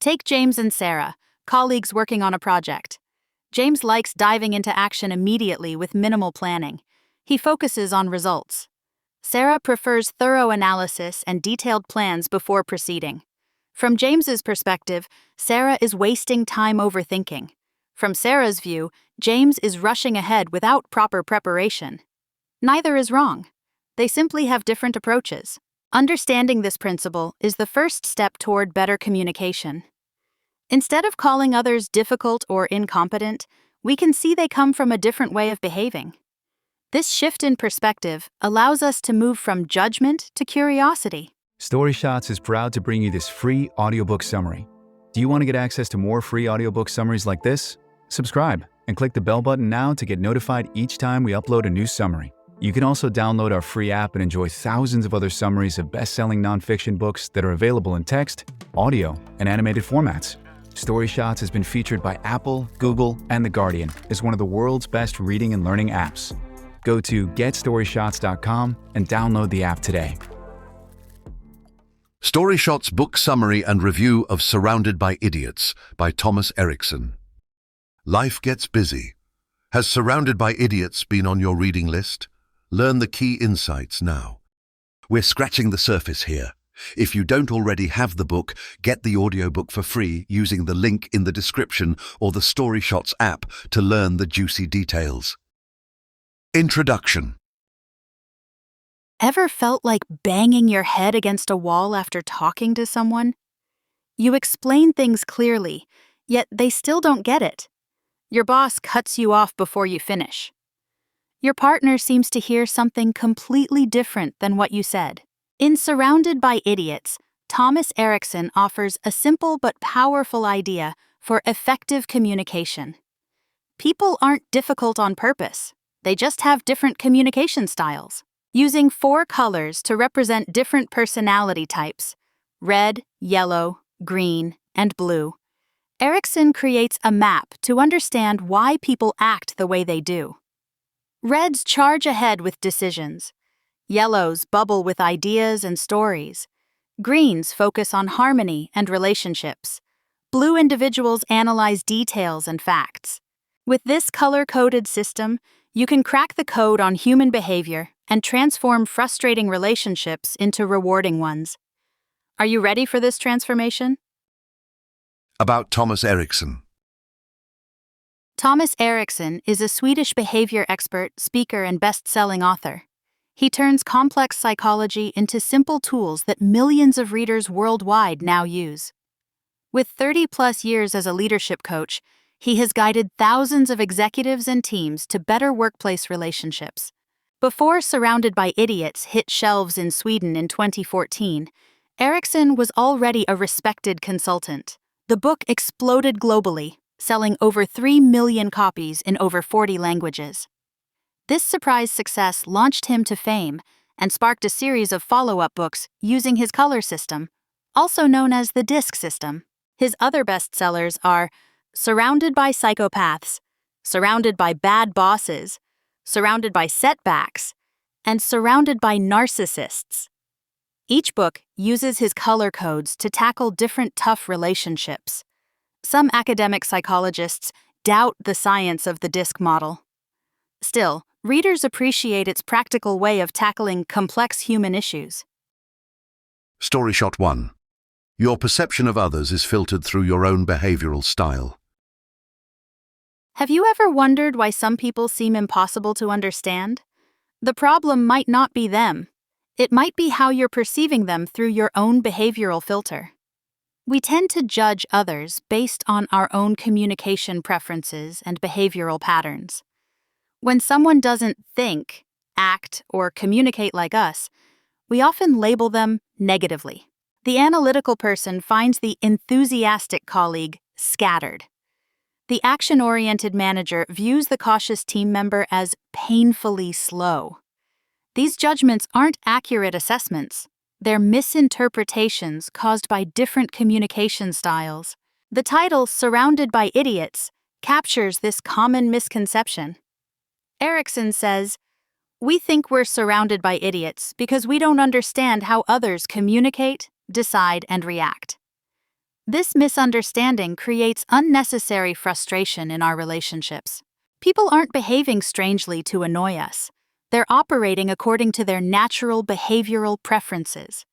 Take James and Sarah, colleagues working on a project. James likes diving into action immediately with minimal planning. He focuses on results. Sarah prefers thorough analysis and detailed plans before proceeding. From James's perspective, Sarah is wasting time overthinking. From Sarah's view, James is rushing ahead without proper preparation. Neither is wrong. They simply have different approaches. Understanding this principle is the first step toward better communication. Instead of calling others difficult or incompetent, we can see they come from a different way of behaving. This shift in perspective allows us to move from judgment to curiosity. StoryShots is proud to bring you this free audiobook summary. Do you want to get access to more free audiobook summaries like this? Subscribe and click the bell button now to get notified each time we upload a new summary. You can also download our free app and enjoy thousands of other summaries of best-selling nonfiction books that are available in text, audio, and animated formats. StoryShots has been featured by Apple, Google, and The Guardian as one of the world's best reading and learning apps. Go to getstoryshots.com and download the app today. StoryShot's book summary and review of Surrounded by Idiots by Thomas Erikson. Life gets busy. Has Surrounded by Idiots been on your reading list? Learn the key insights now. We're scratching the surface here. If you don't already have the book, get the audiobook for free using the link in the description or the StoryShots app to learn the juicy details. Introduction. Ever felt like banging your head against a wall after talking to someone? You explain things clearly, yet they still don't get it. Your boss cuts you off before you finish. Your partner seems to hear something completely different than what you said. In Surrounded by Idiots, Thomas Erikson offers a simple but powerful idea for effective communication. People aren't difficult on purpose. They just have different communication styles. Using 4 colors to represent different personality types, red, yellow, green, and blue, Erikson creates a map to understand why people act the way they do. Reds charge ahead with decisions. Yellows bubble with ideas and stories. Greens focus on harmony and relationships. Blue individuals analyze details and facts. With this color-coded system, you can crack the code on human behavior and transform frustrating relationships into rewarding ones. Are you ready for this transformation? About Thomas Erikson. Thomas Erikson is a Swedish behavior expert, speaker, and best-selling author. He turns complex psychology into simple tools that millions of readers worldwide now use. With 30-plus years as a leadership coach, he has guided thousands of executives and teams to better workplace relationships. Before Surrounded by Idiots hit shelves in Sweden in 2014, Erikson was already a respected consultant. The book exploded globally, selling over 3 million copies in over 40 languages. This surprise success launched him to fame and sparked a series of follow-up books using his color system, also known as the DISC system. His other bestsellers are Surrounded by Psychopaths, Surrounded by Bad Bosses, Surrounded by Setbacks, and Surrounded by Narcissists. Each book uses his color codes to tackle different tough relationships. Some academic psychologists doubt the science of the DISC model. Still, readers appreciate its practical way of tackling complex human issues. StoryShot 1. Your perception of others is filtered through your own behavioral style. Have you ever wondered why some people seem impossible to understand? The problem might not be them. It might be how you're perceiving them through your own behavioral filter. We tend to judge others based on our own communication preferences and behavioral patterns. When someone doesn't think, act, or communicate like us, we often label them negatively. The analytical person finds the enthusiastic colleague scattered. The action-oriented manager views the cautious team member as painfully slow. These judgments aren't accurate assessments. They're misinterpretations caused by different communication styles. The title, Surrounded by Idiots, captures this common misconception. Erikson says, "We think we're surrounded by idiots because we don't understand how others communicate, decide, and react. This misunderstanding creates unnecessary frustration in our relationships. People aren't behaving strangely to annoy us. They're operating according to their natural behavioral preferences.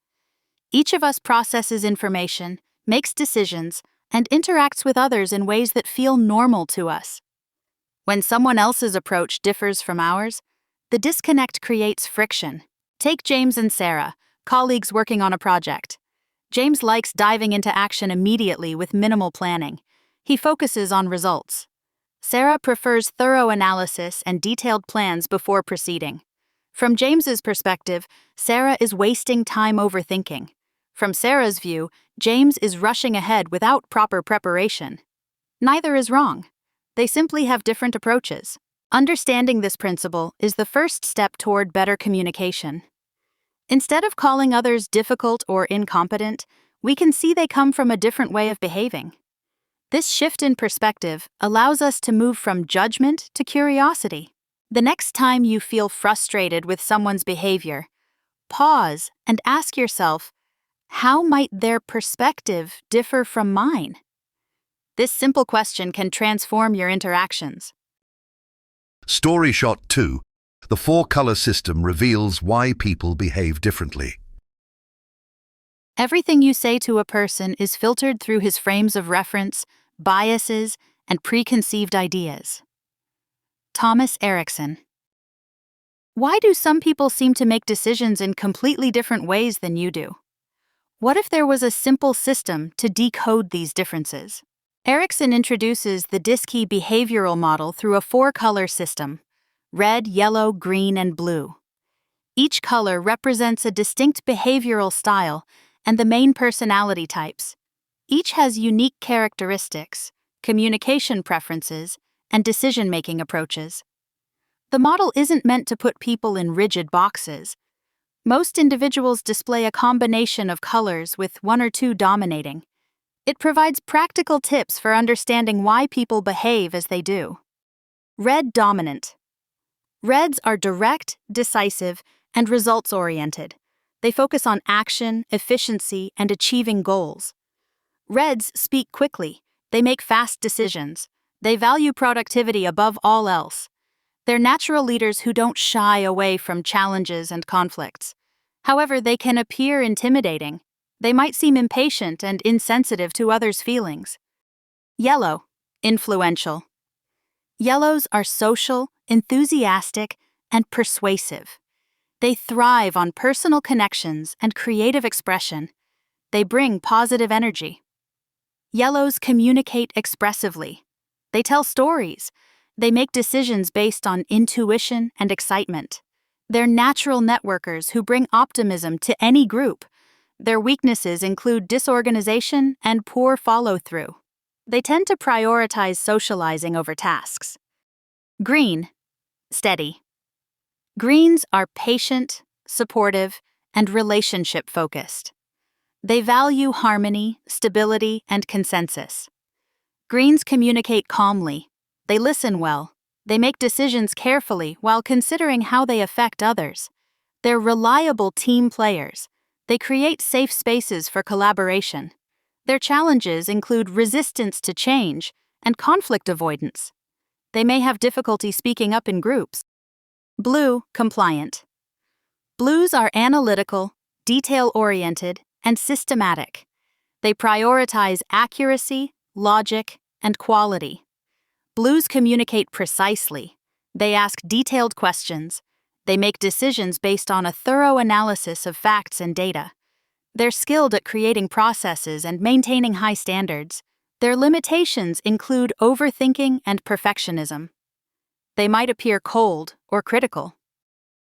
Each of us processes information, makes decisions, and interacts with others in ways that feel normal to us. When someone else's approach differs from ours, the disconnect creates friction. Take James and Sarah, colleagues working on a project. James likes diving into action immediately with minimal planning. He focuses on results. Sarah prefers thorough analysis and detailed plans before proceeding. From James's perspective, Sarah is wasting time overthinking. From Sarah's view, James is rushing ahead without proper preparation. Neither is wrong. They simply have different approaches. Understanding this principle is the first step toward better communication. Instead of calling others difficult or incompetent, we can see they come from a different way of behaving. This shift in perspective allows us to move from judgment to curiosity. The next time you feel frustrated with someone's behavior, pause and ask yourself, how might their perspective differ from mine? This simple question can transform your interactions. StoryShot 2. The four-color system reveals why people behave differently. Everything you say to a person is filtered through his frames of reference, biases, and preconceived ideas. Thomas Erikson. Why do some people seem to make decisions in completely different ways than you do? What if there was a simple system to decode these differences? Erikson introduces the Diskey behavioral model through a four-color system: red, yellow, green, and blue. Each color represents a distinct behavioral style and the main personality types. Each has unique characteristics, communication preferences, and decision-making approaches. The model isn't meant to put people in rigid boxes. Most individuals display a combination of colors with one or two dominating. It provides practical tips for understanding why people behave as they do. Red dominant. Reds are direct, decisive, and results-oriented. They focus on action, efficiency, and achieving goals. Reds speak quickly. They make fast decisions. They value productivity above all else. They're natural leaders who don't shy away from challenges and conflicts. However, they can appear intimidating. They might seem impatient and insensitive to others' feelings. Yellow, influential. Yellows are social, enthusiastic, and persuasive. They thrive on personal connections and creative expression. They bring positive energy. Yellows communicate expressively. They tell stories. They make decisions based on intuition and excitement. They're natural networkers who bring optimism to any group. Their weaknesses include disorganization and poor follow-through. They tend to prioritize socializing over tasks. Green, steady. Greens are patient, supportive, and relationship-focused. They value harmony, stability, and consensus. Greens communicate calmly. They listen well. They make decisions carefully while considering how they affect others. They're reliable team players. They create safe spaces for collaboration. Their challenges include resistance to change and conflict avoidance. They may have difficulty speaking up in groups. Blue, compliant. Blues are analytical, detail-oriented, and systematic. They prioritize accuracy, logic, and quality. Blues communicate precisely. They ask detailed questions. They make decisions based on a thorough analysis of facts and data. They're skilled at creating processes and maintaining high standards. Their limitations include overthinking and perfectionism. They might appear cold or critical.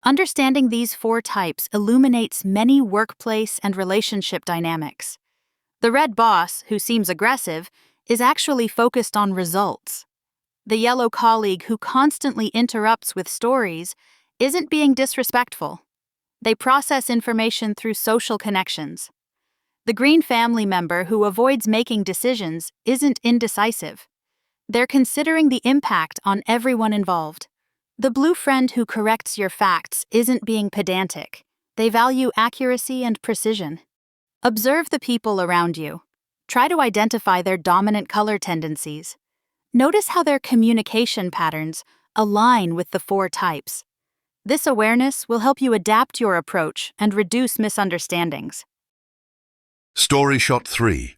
Understanding these four types illuminates many workplace and relationship dynamics. The red boss, who seems aggressive, is actually focused on results. The yellow colleague who constantly interrupts with stories isn't being disrespectful. They process information through social connections. The green family member who avoids making decisions isn't indecisive. They're considering the impact on everyone involved. The blue friend who corrects your facts isn't being pedantic. They value accuracy and precision. Observe the people around you. Try to identify their dominant color tendencies. Notice how their communication patterns align with the 4 types. This awareness will help you adapt your approach and reduce misunderstandings. StoryShot 3.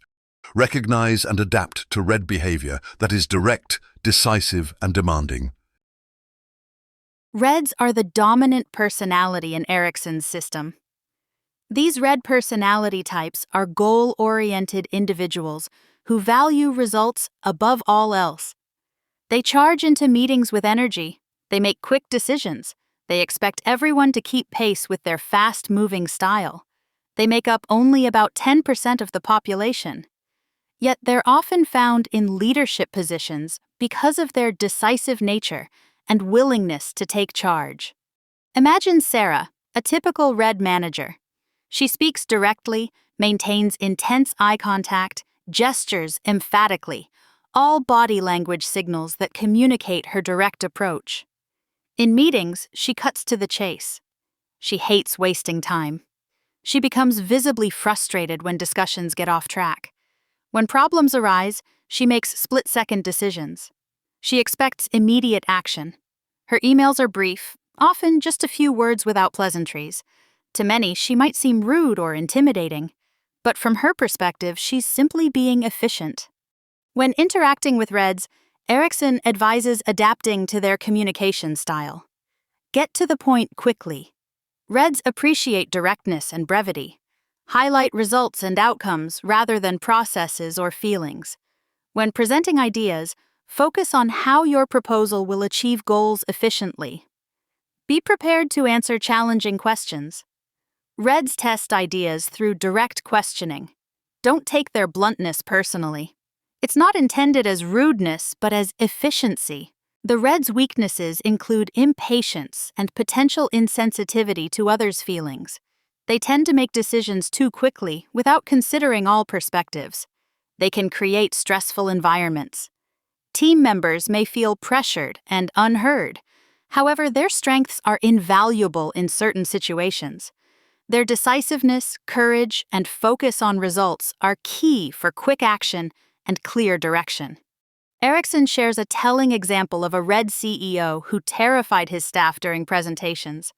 Recognize and adapt to red behavior that is direct, decisive, and demanding. Reds are the dominant personality in Erikson's system. These red personality types are goal-oriented individuals who value results above all else. They charge into meetings with energy. They make quick decisions. They expect everyone to keep pace with their fast-moving style. They make up only about 10% of the population. Yet they're often found in leadership positions because of their decisive nature and willingness to take charge. Imagine Sarah, a typical red manager. She speaks directly, maintains intense eye contact, gestures emphatically, all body language signals that communicate her direct approach. In meetings, she cuts to the chase. She hates wasting time. She becomes visibly frustrated when discussions get off track. When problems arise, she makes split-second decisions. She expects immediate action. Her emails are brief, often just a few words without pleasantries. To many, she might seem rude or intimidating, but from her perspective, she's simply being efficient. When interacting with Reds, Erikson advises adapting to their communication style. Get to the point quickly. Reds appreciate directness and brevity. Highlight results and outcomes rather than processes or feelings. When presenting ideas, focus on how your proposal will achieve goals efficiently. Be prepared to answer challenging questions. Reds test ideas through direct questioning. Don't take their bluntness personally. It's not intended as rudeness, but as efficiency. The Reds' weaknesses include impatience and potential insensitivity to others' feelings. They tend to make decisions too quickly without considering all perspectives. They can create stressful environments. Team members may feel pressured and unheard. However, their strengths are invaluable in certain situations. Their decisiveness, courage, and focus on results are key for quick action and clear direction. Erikson shares a telling example of a Red CEO who terrified his staff during presentations.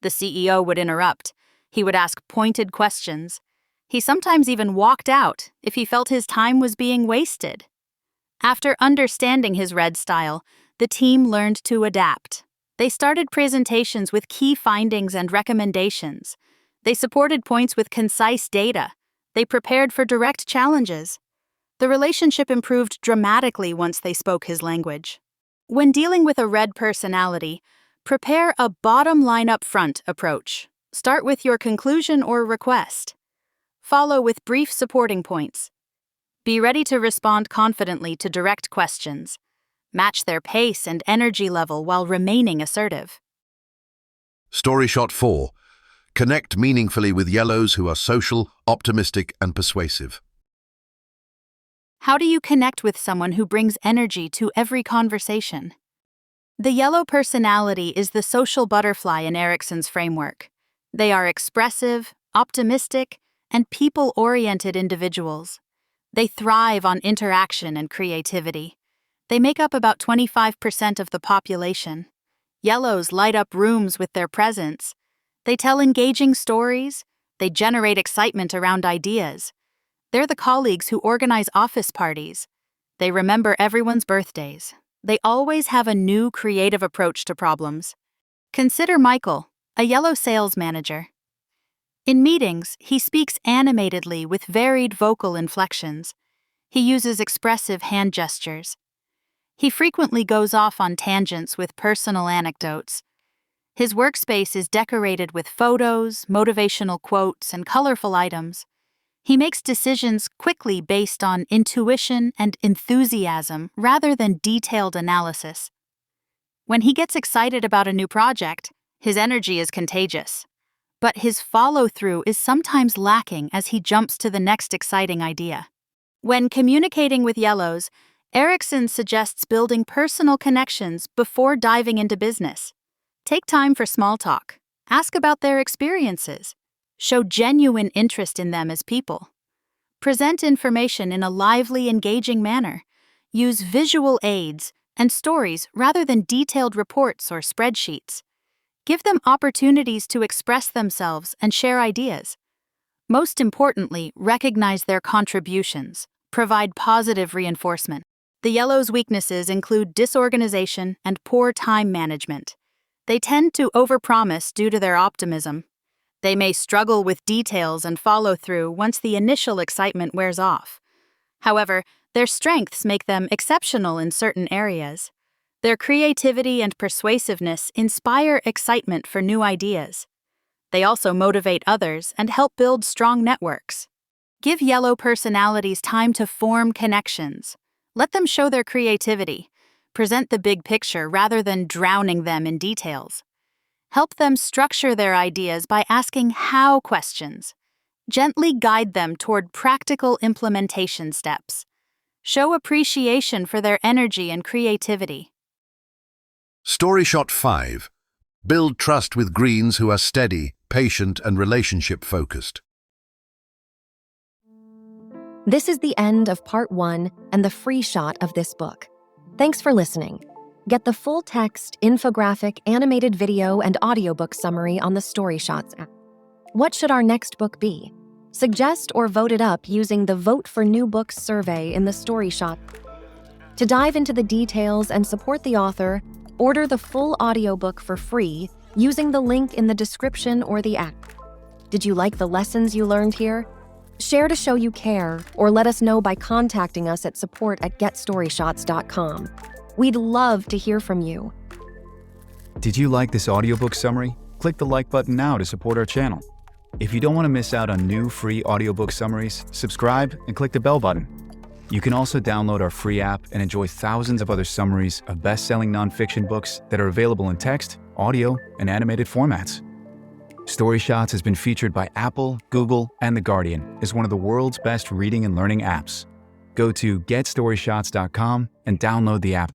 The CEO would interrupt. He would ask pointed questions. He sometimes even walked out if he felt his time was being wasted. After understanding his Red style, the team learned to adapt. They started presentations with key findings and recommendations. They supported points with concise data. They prepared for direct challenges. The relationship improved dramatically once they spoke his language. When dealing with a Red personality, prepare a bottom-line up-front approach. Start with your conclusion or request. Follow with brief supporting points. Be ready to respond confidently to direct questions. Match their pace and energy level while remaining assertive. StoryShot 4. Connect meaningfully with yellows who are social, optimistic, and persuasive. How do you connect with someone who brings energy to every conversation? The yellow personality is the social butterfly in Erikson's framework. They are expressive, optimistic, and people-oriented individuals. They thrive on interaction and creativity. They make up about 25% of the population. Yellows light up rooms with their presence. They tell engaging stories. They generate excitement around ideas. They're the colleagues who organize office parties. They remember everyone's birthdays. They always have a new creative approach to problems. Consider Michael, a yellow sales manager. In meetings, he speaks animatedly with varied vocal inflections. He uses expressive hand gestures. He frequently goes off on tangents with personal anecdotes. His workspace is decorated with photos, motivational quotes, and colorful items. He makes decisions quickly based on intuition and enthusiasm rather than detailed analysis. When he gets excited about a new project, his energy is contagious. But his follow-through is sometimes lacking as he jumps to the next exciting idea. When communicating with yellows, Erikson suggests building personal connections before diving into business. Take time for small talk. Ask about their experiences. Show genuine interest in them as people. Present information in a lively, engaging manner. Use visual aids and stories rather than detailed reports or spreadsheets. Give them opportunities to express themselves and share ideas. Most importantly, recognize their contributions. Provide positive reinforcement. The yellow's weaknesses include disorganization and poor time management. They tend to overpromise due to their optimism. They may struggle with details and follow through once the initial excitement wears off. However, their strengths make them exceptional in certain areas. Their creativity and persuasiveness inspire excitement for new ideas. They also motivate others and help build strong networks. Give yellow personalities time to form connections. Let them show their creativity. Present the big picture rather than drowning them in details. Help them structure their ideas by asking how questions. Gently guide them toward practical implementation steps. Show appreciation for their energy and creativity. StoryShot 5. Build trust with greens who are steady, patient, and relationship-focused. This is the end of part 1 and the free shot of this book. Thanks for listening. Get the full text, infographic, animated video, and audiobook summary on the StoryShots app. What should our next book be? Suggest or vote it up using the Vote for New Books survey in the StoryShot. To dive into the details and support the author, order the full audiobook for free using the link in the description or the app. Did you like the lessons you learned here? Share to show you care, or let us know by contacting us at support@getstoryshots.com. We'd love to hear from you. Did you like this audiobook summary? Click the like button now to support our channel. If you don't want to miss out on new free audiobook summaries, subscribe and click the bell button. You can also download our free app and enjoy thousands of other summaries of best-selling nonfiction books that are available in text, audio, and animated formats. StoryShots has been featured by Apple, Google, and The Guardian as one of the world's best reading and learning apps. Go to getstoryshots.com and download the app.